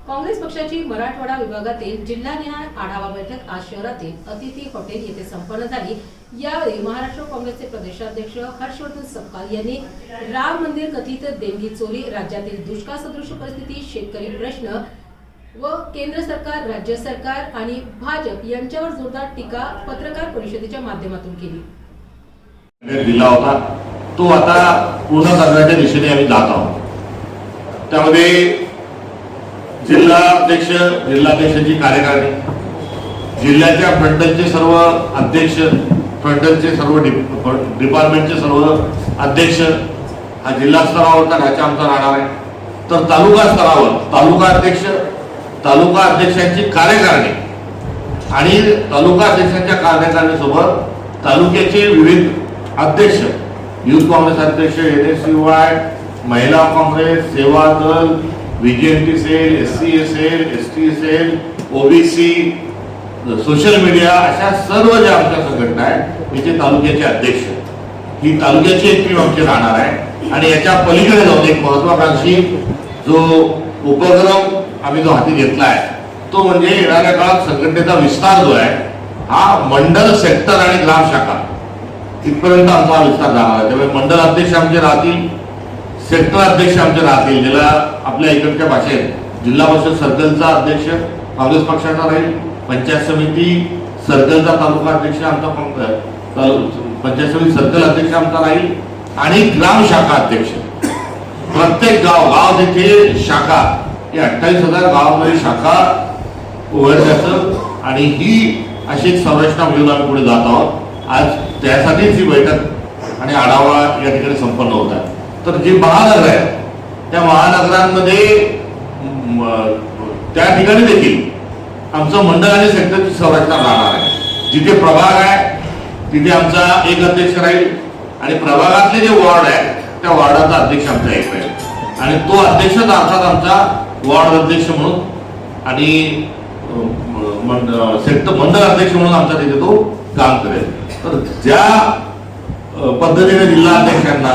काँग्रेस पक्षाची मराठवाडा विभागातील जिल्हानिहाय आढावा बैठक आज शहरातील अतिथी हॉटेल येथे संपन्न झाली। यावेळी महाराष्ट्र काँग्रेसचे प्रदेशाध्यक्ष हर्षवर्धन सपकाळ यांनी राम मंदिर कथित देणगी चोरी, राज्यातील दुष्काळ सदृश परिस्थिती, शेतकरी प्रश्न व केंद्र सरकार, राज्य सरकार आणि भाजप यांच्यावर जोरदार टीका पत्रकार परिषदेच्या माध्यमातून केली। दिला होता तो आता पूर्ण करण्याच्या दिशेने आम्ही जात आहोत। त्यामध्ये जिल्हाध्यक्षांची कार्यकारिणी, जिल्ह्याच्या फ्रंटलचे सर्व अध्यक्ष, फ्रंटलचे सर्व डिपार्टमेंटचे सर्व अध्यक्ष, हा जिल्हा स्तरावरचा ढाचा आमचा राहणार आहे। तर तालुका स्तरावर तालुका अध्यक्षांची कार्यकारिणी आणि तालुका अध्यक्षांच्या कार्यकारिणीसोबत तालुक्याचे विविध अध्यक्ष, युथ काँग्रेस अध्यक्ष, NSUI, महिला Congress, Seva Dal, VJMT cell, SC cell, ST cell, OBC, social media, अशा सर्व ज्या आमच्या संघटना आहेत तिचे तालुक्याचे अध्यक्ष, ही तालुक्याची एक टीम आमची राहणार आहे। आणि याच्या पलीकडे जाऊन एक महत्वाकांक्षी जो उपक्रम आम्ही जो हाती घेतला आहे तो म्हणजे येणाऱ्या काळात संघटनेचा विस्तार जो आहे हा मंडल, सेक्टर आणि ग्राम शाखा इथपर्यंत आमचा विस्तार जाणार आहे। त्यामुळे मंडल अध्यक्ष आमचे राहतील, सेक्टर अध्यक्ष आमचे राहतील, ज्याला आपल्या इकडच्या भाषेत जिल्हा परिषद सर्कलचा अध्यक्ष काँग्रेस पक्षाचा राहील, पंचायत समिती सर्कलचा तालुका अध्यक्ष आमचा, पंचायत समिती सर्कल अध्यक्ष आमचा राहील आणि ग्राम शाखा अध्यक्ष। प्रत्येक गाव तिथे शाखा, ही 28,000 गावांमध्ये शाखा उघडण्याचं आणि ही अशी एक संरचना मिळून आम्ही पुढे जात आहोत। आज त्यासाठीच ही बैठक आणि आढावा या ठिकाणी संपन्न होत आहे। तर जी महानगर आहे त्या महानगरांमध्ये त्या ठिकाणी देखील आमचं मंडळ आणि सेक्टरची संरचना राहणार आहे। जिथे प्रभाग आहे तिथे आमचा एक अध्यक्ष राहील आणि प्रभागातले जे वॉर्ड आहे त्या वॉर्डाचा अध्यक्ष आमचा एक राहील आणि तो अध्यक्ष अर्थात आमचा वॉर्ड अध्यक्ष म्हणून आणि मंडळ अध्यक्ष म्हणून आमचा तिथे तो काम करेल। तर ज्या पद्धतीने जिल्हाध्यक्षांना,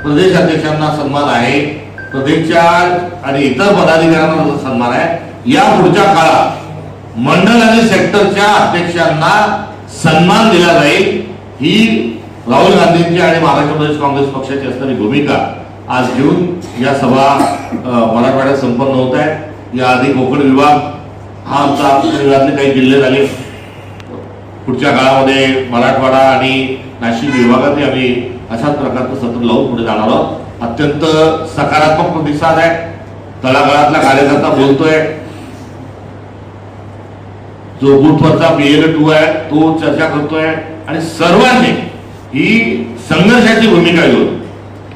प्रदेश अध्यक्षांना सन्मान आहे, प्रदेशच्या आणि इतर पदाधिकाऱ्यांना सन्मान आहे, या पुढच्या काळात मंडळ आणि सेक्टरच्या अध्यक्षांना सन्मान दिला जाईल, ही राहुल गांधींची आणि महाराष्ट्र प्रदेश काँग्रेस पक्षाची असणारी भूमिका आज घेऊन या सभा मराठवाड्यात संपन्न होत आहे। याआधी कोकण विभाग हा आमचा विभागातले काही जिल्हे झाले, पुढच्या काळामध्ये मराठवाडा आणि नाशिक विभागातही आम्ही अशाच प्रकारचं सत्र लावून पुढे जाणार आहोत। अत्यंत सकारात्मक प्रतिसाद आहे, तळागाळातला कार्यकर्ता बोलतोय, जो बूथवरचा PL2 आहे तो चर्चा करतोय आणि सर्वांनी ही संघर्षाची भूमिका घेऊन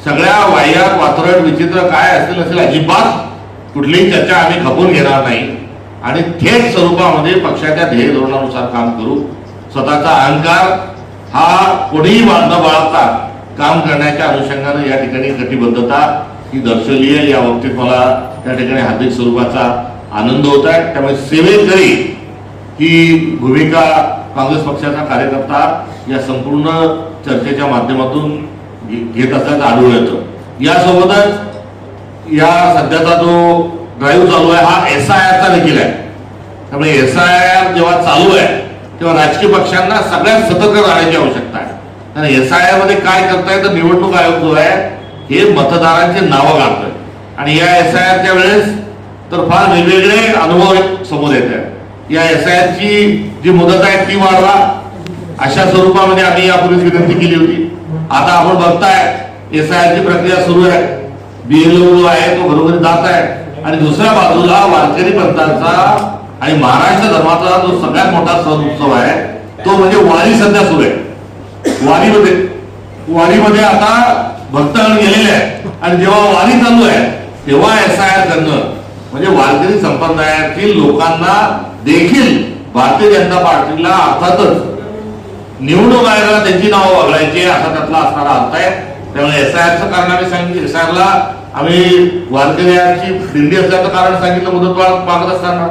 सगळ्या वाह्यात, वात्रट, विचित्र काय असेल अजिबात कुठलीही चर्चा आम्ही खपून घेणार नाही आणि थेट स्वरूपामध्ये पक्षाच्या ध्येय धोरणानुसार काम करू। स्वतःचा अहंकार हा कोणीही न बाळगता काम करण्याच्या अनुषंगाने या ठिकाणी कटिबद्धता ही दर्शवली आहे। या बाबतीत मला त्या ठिकाणी हार्दिक स्वरूपाचा आनंद होत आहे। त्यामुळे सेवेकरी ही भूमिका काँग्रेस पक्षाचा कार्यकर्ता या संपूर्ण चर्चेच्या माध्यमातून घेत असल्याचं आढळून येतं। यासोबतच या सध्याचा जो ड्राईव्ह चालू आहे हा SIR चा देखील आहे। त्यामुळे SIR जेव्हा चालू आहे तेव्हा राजकीय पक्षांना सगळ्यात सतर्क राहण्याची आवश्यकता आहे। कारण SIR मध्ये काय करताय तर निवडणूक आयोग जो आहे हे मतदारांचे नावं काढतोय आणि या SIR च्या वेळेस तर फार वेगवेगळे अनुभव समोर येत आहेत। या SIR ची जी मुदत आहे ती वाढवा अशा स्वरूपामध्ये आम्ही यापूर्वीच विनंती केली होती। आता आपण बघताय SIR ची प्रक्रिया सुरू आहे, BLO जो आहे तो घरोघरी जात आहे आणि दुसऱ्या बाजूला वारकरी पंथांचा आणि महाराष्ट्र धर्माचा जो सगळ्यात मोठा सण उत्सव आहे तो म्हणजे वारी सध्या सुरू आहे। वारीमध्ये आता भक्तगण गेलेले आहेत आणि जेव्हा वारी चालू आहे तेव्हा SIR करणं म्हणजे वारकरी संप्रदायातील लोकांना देखील भारतीय जनता पार्टीला अर्थातच निवडणूक आयोगाला त्यांची नावं वगळायची असा त्यातला असणारा अर्थ आहे। त्यामुळे SIRचं कारण आम्ही सांगितलं, SIRला आम्ही वारकऱ्यांची दिंडी असल्याचं कारण सांगितलं, मुदतवाढ मागत असताना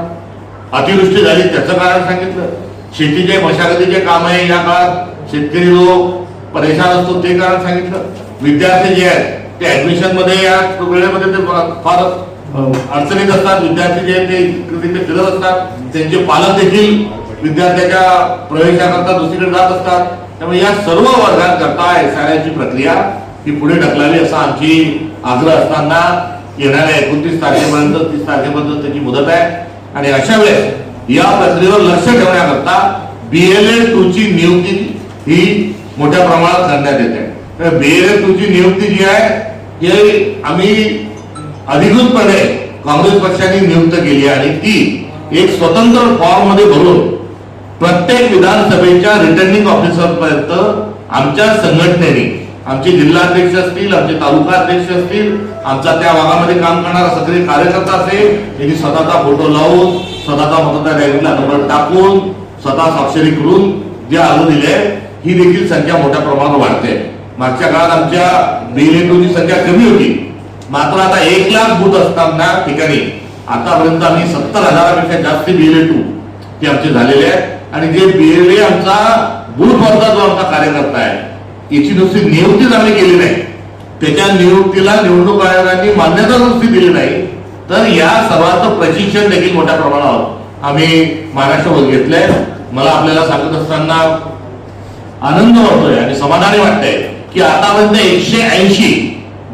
अतिवृष्टी झाली त्याचं कारण सांगितलं, शेतीचे मशागतीचे काम आहे या काळात शेतकरी लोक परेशान असतो ते कारण सांगितलं, विद्यार्थी जे आहेत ते ऍडमिशन मध्ये या वेळेमध्ये ते फार अडचणीत असतात, विद्यार्थी जे ते तिकडे फिरत असतात, त्यांचे पालक देखील विद्यार्थ्याच्या प्रवेशाकरता दुसरीकडे जात असतात. त्यामुळे या सर्व वर्गांकरता SRI ची प्रक्रिया ही पुढे ढकलावी असा आमची आग्रह असताना येणाऱ्या 29 तारखेपर्यंत 30 तारखेपर्यंत त्याची मुदत आहे. आणि अशा वेळेस या प्रक्रियेवर लक्ष ठेवण्याकरता BLA 2 ची नियुक्ती ही मोठ्या प्रमाणात करण्यात येते. तर BLA 2 ची नियुक्ती जी आहे ही आम्ही अधिकृतपणे काँग्रेस पक्षाने नियुक्त केली आणि ती एक स्वतंत्र फॉर्म मध्ये भरून प्रत्येक विधानसभेच्या रिटर्निंग ऑफिसर पर्यंत आमच्या संघटनेने, आमचे जिल्हाध्यक्ष असतील, आमचे तालुका अध्यक्ष असतील, आमचा त्या भागामध्ये काम करणारा सगळे कार्यकर्ता असेल, त्यांनी स्वतःचा फोटो लावून, स्वतःचा मतदार यादीला नंबर टाकून, स्वतः स्वाक्षरी करून जे अर्ज दिले, ही देखील संख्या मोठ्या प्रमाणावर वाढते. मागच्या काळात आमच्या BLA 2 ची संख्या कमी होती, मात्र आता 1 लाख बूथ असताना ठिकाणी आतापर्यंत आम्ही 70,000पेक्षा जास्त BLA 2 ते आमचे झालेले आहेत. आणि जे BLA आमचा बूथवरचा जो आमचा कार्यकर्ता आहे याची नुसती नियुक्तीच आम्ही केली नाही, त्याच्या नियुक्तीला निवडणूक आयोगाने मान्यता नुसती दिली नाही, तर या सर्वांचं प्रशिक्षण देखील मोठ्या प्रमाणावर आम्ही महाराष्ट्रावर घेतलंय. मला आपल्याला सांगत असताना आनंद वाटतोय आणि समाधानी वाटतंय की आतापर्यंत 180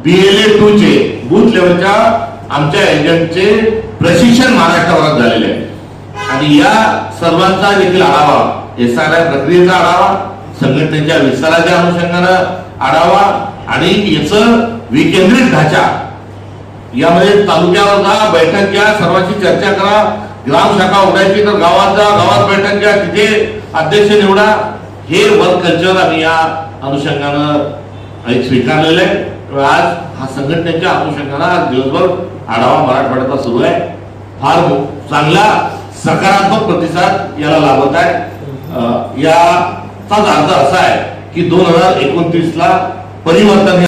BLA 2 चे बूथ लेवलच्या आमच्या एजंटचे प्रशिक्षण महाराष्ट्रावर झालेले आहे. आणि या सर्वांचा देखील आढावा, SRI प्रक्रियेचा आढावा, संघटनेच्या विस्ताराच्या अनुषंगानं आढावा आणि याचं विकेंद्रित ढाचा, यामध्ये तालुक्यावर जा, बैठक घ्या, सर्वांची चर्चा करा, ग्राम शाखा उघडायची तर गावात जा, गावात बैठक घ्या, तिथे अध्यक्ष निवडा, हे वर्क कल्चर आम्ही या अनुषंगानं एक स्वीकारलेलं आहे. आज हा संघटनेच्या अनुषंगानं आज दिवसभर आढावा मराठवाड्याचा सुरू आहे. फार चांगला सकारात्मक प्रतिसाद याला लाभत आहे. याचाच अर्थ असा आहे की 2029 ला परिवर्तन